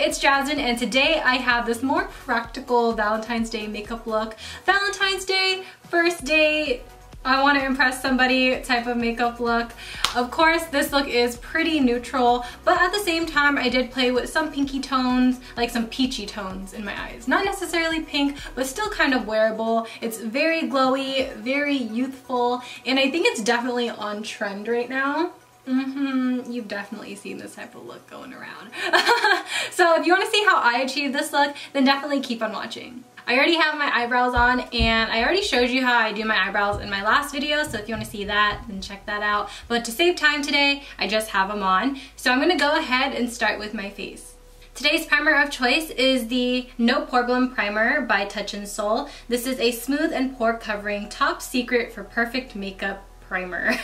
it's Jasmine, and today I have this more practical Valentine's Day makeup look. Valentine's Day, first date, I want to impress somebody type of makeup look. Of course, this look is pretty neutral, but at the same time, I did play with some pinky tones, like some peachy tones in my eyes. Not necessarily pink, but still kind of wearable. It's very glowy, very youthful, and I think it's definitely on trend right now. You've definitely seen this type of look going around. So if you want to see how I achieved this look, then definitely keep on watching. I already have my eyebrows on, and I already showed you how I do my eyebrows in my last video, so if you want to see that, then check that out. But to save time today, I just have them on. So I'm going to go ahead and start with my face. Today's primer of choice is the No Poreblem Primer by Touch in Sol. This is a smooth and pore covering top secret for perfect makeup primer.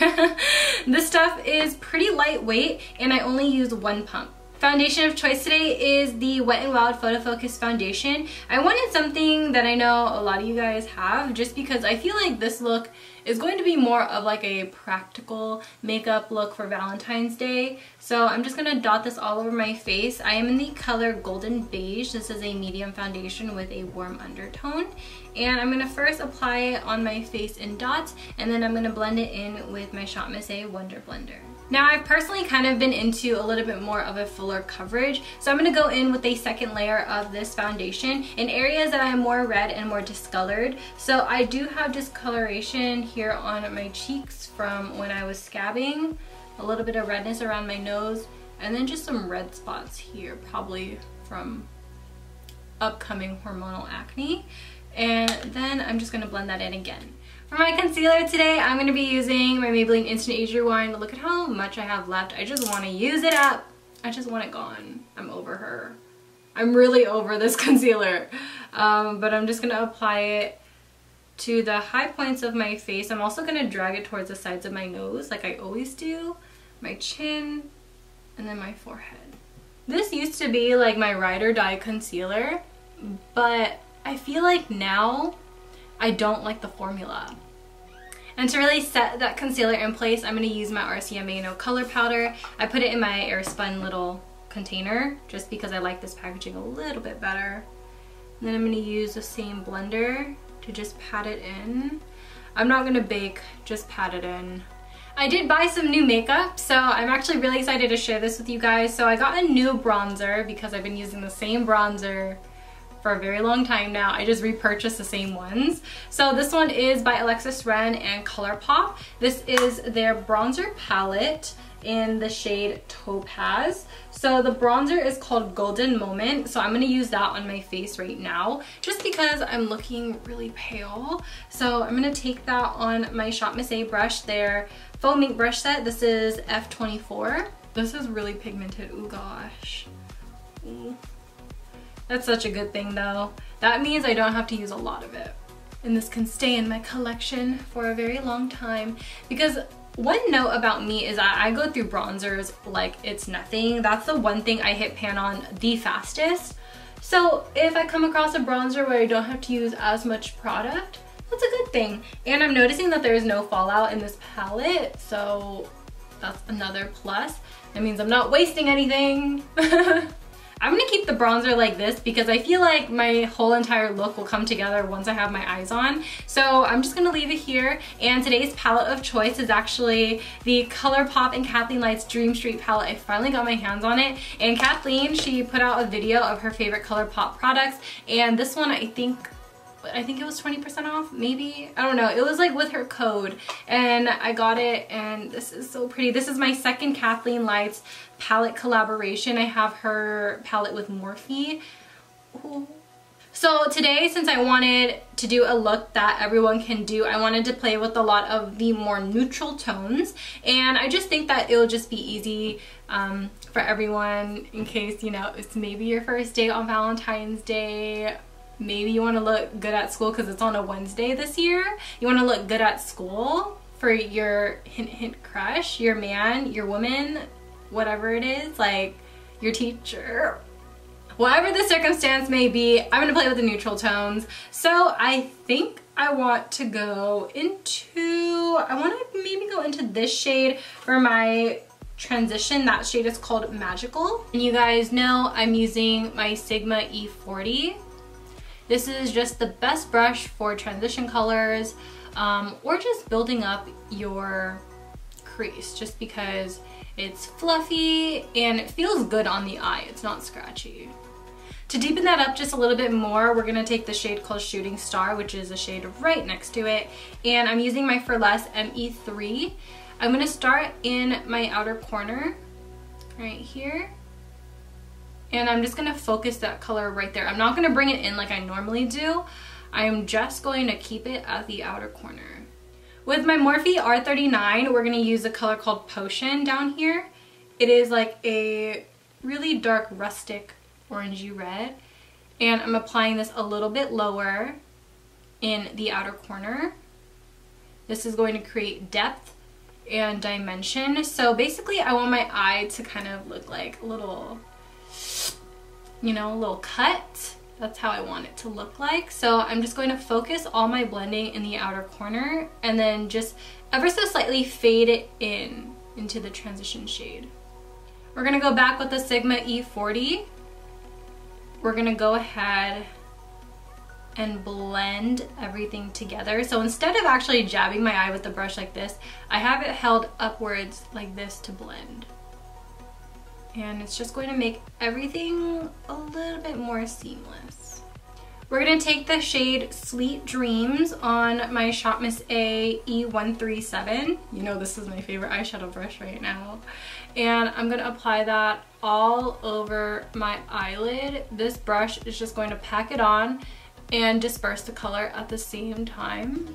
This stuff is pretty lightweight, and I only use one pump. Foundation of choice today is the Wet n Wild Photo Focus Foundation. I wanted something that I know a lot of you guys have, just because I feel like this look is going to be more of like a practical makeup look for Valentine's Day. So I'm just going to dot this all over my face. I am in the color Golden Beige. This is a medium foundation with a warm undertone. And I'm going to first apply it on my face in dots, and then I'm going to blend it in with my Shot Miss A Wonder Blender. Now, I've personally kind of been into a little bit more of a fuller coverage, so I'm going to go in with a second layer of this foundation in areas that I am more red and more discolored. So I do have discoloration here on my cheeks from when I was scabbing, a little bit of redness around my nose, and then just some red spots here, probably from upcoming hormonal acne. And then I'm just going to blend that in again. For my concealer today, I'm going to be using my Maybelline Instant Age Rewind. Look at how much I have left. I just want to use it up. I just want it gone. I'm over her. I'm really over this concealer. But I'm just going to apply it to the high points of my face. I'm also going to drag it towards the sides of my nose like I always do. My chin, and then my forehead. This used to be like my ride or die concealer, but I feel like now I don't like the formula. And to really set that concealer in place, I'm going to use my RCMA No Color Powder. I put it in my Airspun little container just because I like this packaging a little bit better. And then I'm going to use the same blender to just pat it in. I'm not going to bake, just pat it in. I did buy some new makeup, so I'm actually really excited to share this with you guys. So I got a new bronzer because I've been using the same bronzer for a very long time now. I just repurchased the same ones. So this one is by Alexis and Colourpop. This is their bronzer palette in the shade Topaz. So the bronzer is called Golden Moment. So I'm going to use that on my face right now just because I'm looking really pale. So I'm going to take that on my Shot Miss A brush, their Faux Mink brush set. This is F24. This is really pigmented. Oh gosh. Ooh. That's such a good thing though. That means I don't have to use a lot of it. And this can stay in my collection for a very long time, because one note about me is that I go through bronzers like it's nothing. That's the one thing I hit pan on the fastest. So if I come across a bronzer where I don't have to use as much product, that's a good thing. And I'm noticing that there's no fallout in this palette, so that's another plus. That means I'm not wasting anything. I'm gonna keep the bronzer like this because I feel like my whole entire look will come together once I have my eyes on. So I'm just gonna leave it here. And today's palette of choice is actually the Colourpop and KathleenLights Dream Street palette. I finally got my hands on it. And Kathleen, she put out a video of her favorite Colourpop products. And this one, I think it was 20% off, maybe? I don't know. It was like with her code, and I got it, and this is so pretty. This is my second KathleenLights palette collaboration. I have her palette with Morphe. Ooh. So today, since I wanted to do a look that everyone can do, I wanted to play with a lot of the more neutral tones, and I just think that it'll just be easy for everyone in case, you know, it's maybe your first date on Valentine's Day. Maybe you want to look good at school because it's on a Wednesday this year. You want to look good at school for your hint hint crush, your man, your woman, whatever it is, like your teacher. Whatever the circumstance may be, I'm going to play with the neutral tones. So I think I want to go into, I want to maybe go into this shade for my transition. That shade is called Magical. And you guys know I'm using my Sigma E40. This is just the best brush for transition colors or just building up your crease, just because it's fluffy and it feels good on the eye. It's not scratchy. To deepen that up just a little bit more, we're gonna take the shade called Shooting Star, which is a shade right next to it. And I'm using my For Less ME3. I'm gonna start in my outer corner, right here. And I'm just gonna focus that color right there. I'm not gonna bring it in like I normally do. I'm just going to keep it at the outer corner. With my Morphe R39, we're gonna use a color called Potion down here. It is like a really dark rustic orangey red. And I'm applying this a little bit lower in the outer corner. This is going to create depth and dimension. So basically I want my eye to kind of look like a little, you know, a little cut. That's how I want it to look like. So I'm just going to focus all my blending in the outer corner and then just ever so slightly fade it into the transition shade. We're gonna go back with the Sigma E40. We're gonna go ahead and blend everything together. So instead of actually jabbing my eye with the brush like this, I have it held upwards like this to blend. And it's just going to make everything a little bit more seamless. We're going to take the shade Sweet Dreams on my Shop Miss A E137. You know this is my favorite eyeshadow brush right now. And I'm going to apply that all over my eyelid. This brush is just going to pack it on and disperse the color at the same time.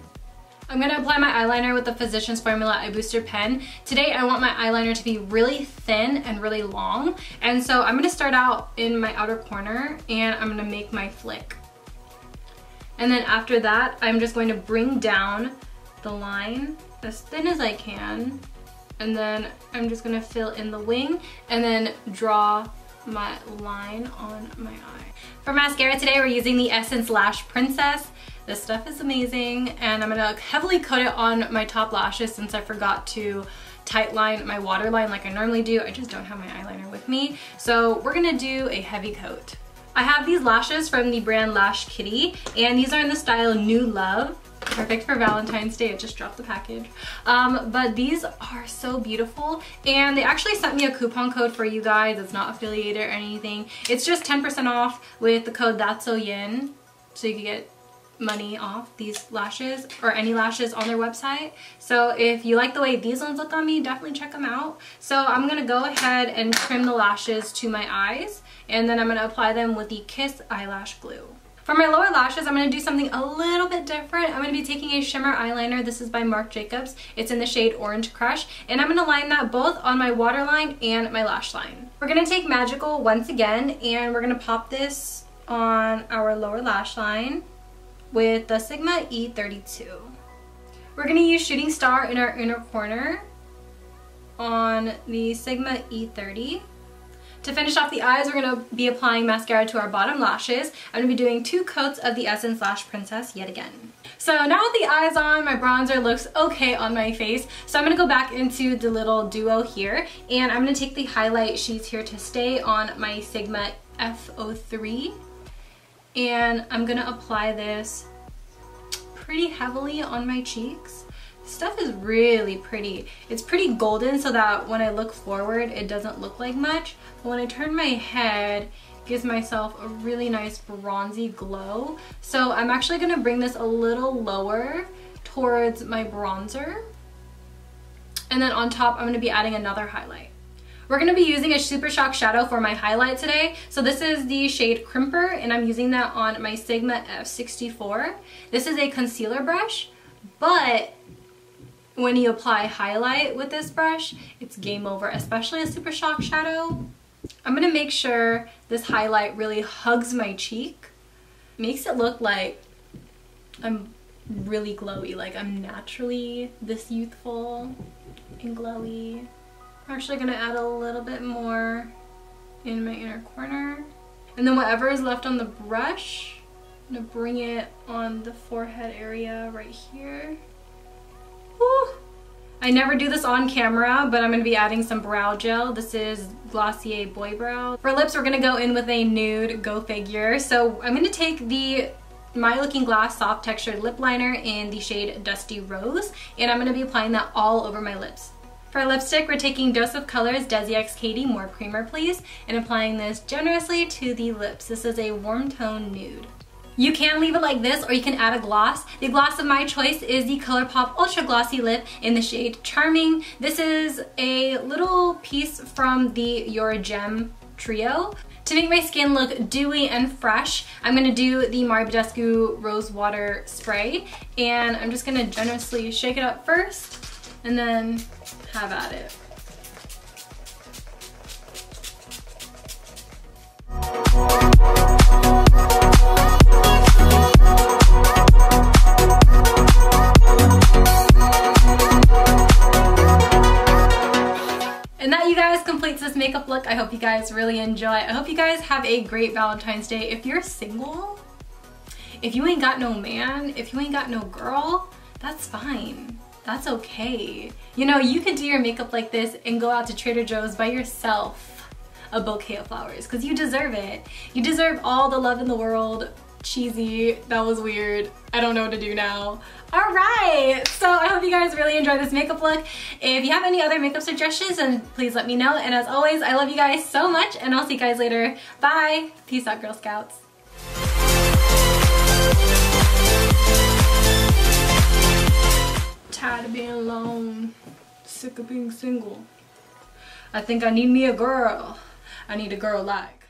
I'm going to apply my eyeliner with the Physicians Formula Eye Booster pen. Today I want my eyeliner to be really thin and really long, and so I'm going to start out in my outer corner and I'm going to make my flick. And then after that I'm just going to bring down the line as thin as I can, and then I'm just going to fill in the wing and then draw my line on my eye. For mascara today we're using the Essence Lash Princess. This stuff is amazing, and I'm gonna heavily coat it on my top lashes since I forgot to tight line my waterline like I normally do. I just don't have my eyeliner with me. So we're gonna do a heavy coat. I have these lashes from the brand Lash Kitty, and these are in the style New Love. Perfect for Valentine's Day. I just dropped the package. But these are so beautiful, and they actually sent me a coupon code for you guys. It's not affiliated or anything. It's just 10% off with the code ThatsSoYin, so you can get money off these lashes or any lashes on their website. So if you like the way these ones look on me, definitely check them out. So I'm gonna go ahead and trim the lashes to my eyes, and then I'm gonna apply them with the Kiss eyelash glue. For my lower lashes, I'm going to do something a little bit different. I'm going to be taking a shimmer eyeliner. This is by Marc Jacobs. It's in the shade Orange Crush, and I'm going to line that both on my waterline and my lash line. We're going to take Magical once again, and we're going to pop this on our lower lash line with the Sigma E32. We're going to use Shooting Star in our inner corner on the Sigma E30. To finish off the eyes, we're going to be applying mascara to our bottom lashes. I'm going to be doing 2 coats of the Essence Lash Princess yet again. So now with the eyes on, my bronzer looks okay on my face. So I'm going to go back into the little duo here, and I'm going to take the highlight She's Here to Stay on my Sigma F03. And I'm going to apply this pretty heavily on my cheeks. Stuff is really pretty. It's pretty golden so that when I look forward it doesn't look like much, but when I turn my head it gives myself a really nice bronzy glow. So I'm actually going to bring this a little lower towards my bronzer, and then on top I'm going to be adding another highlight. We're going to be using a Super Shock shadow for my highlight today. So this is the shade Crimper, and I'm using that on my Sigma F64. This is a concealer brush, but when you apply highlight with this brush, it's game over, especially a Super Shock shadow. I'm going to make sure this highlight really hugs my cheek. Makes it look like I'm really glowy, like I'm naturally this youthful and glowy. I'm actually going to add a little bit more in my inner corner. And then whatever is left on the brush, I'm going to bring it on the forehead area right here. Woo! I never do this on camera, but I'm going to be adding some brow gel. This is Glossier Boy Brow. For lips, we're going to go in with a nude, go figure. So I'm going to take the MyLookingGlass Soft Textured Lip Liner in the shade Dusty Rose, and I'm going to be applying that all over my lips. For lipstick, we're taking Dose of Colors Desi X Katie, more creamer please, and applying this generously to the lips. This is a warm tone nude. You can leave it like this, or you can add a gloss. The gloss of my choice is the Colourpop Ultra Glossy Lip in the shade Charming. This is a little piece from the Your Gem trio. To make my skin look dewy and fresh, I'm going to do the Mario Badescu Rose Water Spray, and I'm just going to generously shake it up first, and then have at it. And that, you guys, completes this makeup look. I hope you guys really enjoy. I hope you guys have a great Valentine's Day. If you're single, if you ain't got no man, if you ain't got no girl, that's fine. That's okay. You know, you could do your makeup like this and go out to Trader Joe's, buy yourself a bouquet of flowers, because you deserve it. You deserve all the love in the world. Cheesy, that was weird. I don't know what to do now. Alright, so I hope you guys really enjoyed this makeup look. If you have any other makeup suggestions, then please let me know. And as always, I love you guys so much, and I'll see you guys later. Bye! Peace out, Girl Scouts. Tired of being alone, sick of being single. I think I need me a girl. I need a girl like